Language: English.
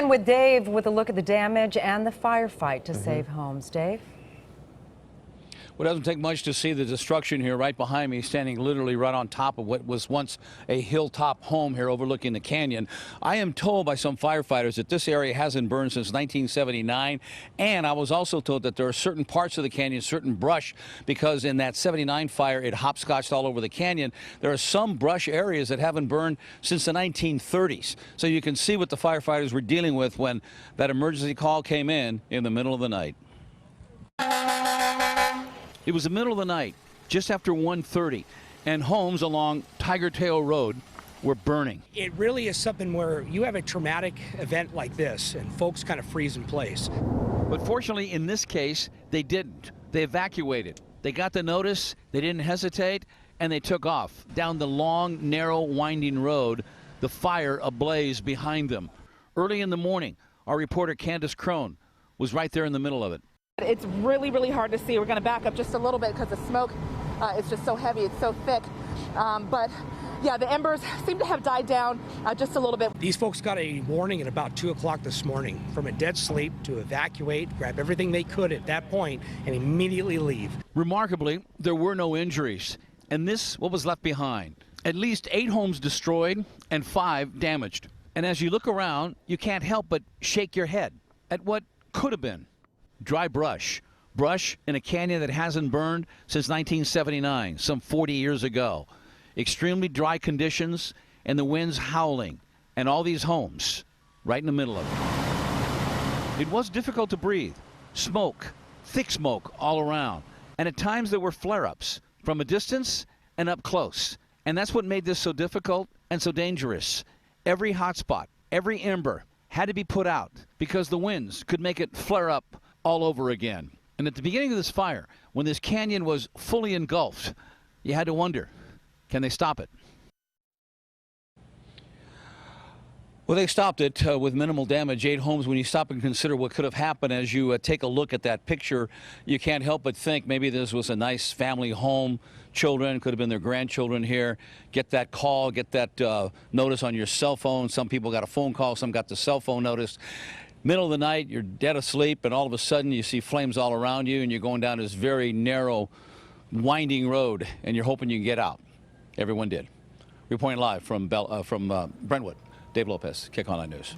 in with Dave with a look at the damage and the firefight to save homes. Dave? Well, it doesn't take much to see the destruction here right behind me, standing literally right on top of what was once a hilltop home here overlooking the canyon. I am told by some firefighters that this area hasn't burned since 1979, and I was also told that there are certain parts of the canyon, certain brush, because in that 79 fire it hopscotched all over the canyon. There are some brush areas that haven't burned since the 1930s. So you can see what the firefighters were dealing with when that emergency call came in the middle of the night. It was the middle of the night, just after 1:30, and homes along Tigertail Road were burning. It really is something where you have a traumatic event like this and folks kind of freeze in place. But fortunately, in this case, they didn't. They evacuated. They got the notice, they didn't hesitate, and they took off down the long, narrow, winding road, the fire ablaze behind them. Early in the morning, our reporter Candace Crone was right there in the middle of it. It's really, really hard to see. We're going to back up just a little bit because the smoke is just so heavy. It's so thick. But yeah, the embers seem to have died down just a little bit. These folks got a warning at about 2 o'clock this morning from a dead sleep to evacuate, grab everything they could at that point, and immediately leave. Remarkably, there were no injuries. And this, what was left behind? At least 8 homes destroyed and 5 damaged. And as you look around, you can't help but shake your head at what could have been. Dry brush in a canyon that hasn't burned since 1979, some 40 years ago. Extremely dry conditions and the winds howling, and all these homes right in the middle of it. It was difficult to breathe. Smoke, thick smoke all around, and at times there were flare-ups from a distance and up close. And that's what made this so difficult and so dangerous. Every hot spot, every ember had to be put out because the winds could make it flare up all over again. And at the beginning of this fire, when this canyon was fully engulfed, you had to wonder, can they stop it? Well, they stopped it with minimal damage, 8 homes. When you stop and consider what could have happened as you take a look at that picture, you can't help but think maybe this was a nice family home. Children, could have been their grandchildren here. Get that call, get that notice on your cell phone. Some people got a phone call, some got the cell phone notice. Middle of the night, you're dead asleep, and all of a sudden you see flames all around you, and you're going down this very narrow, winding road, and you're hoping you can get out. Everyone did. Reporting live from Brentwood, Dave Lopez, Kick On Line News.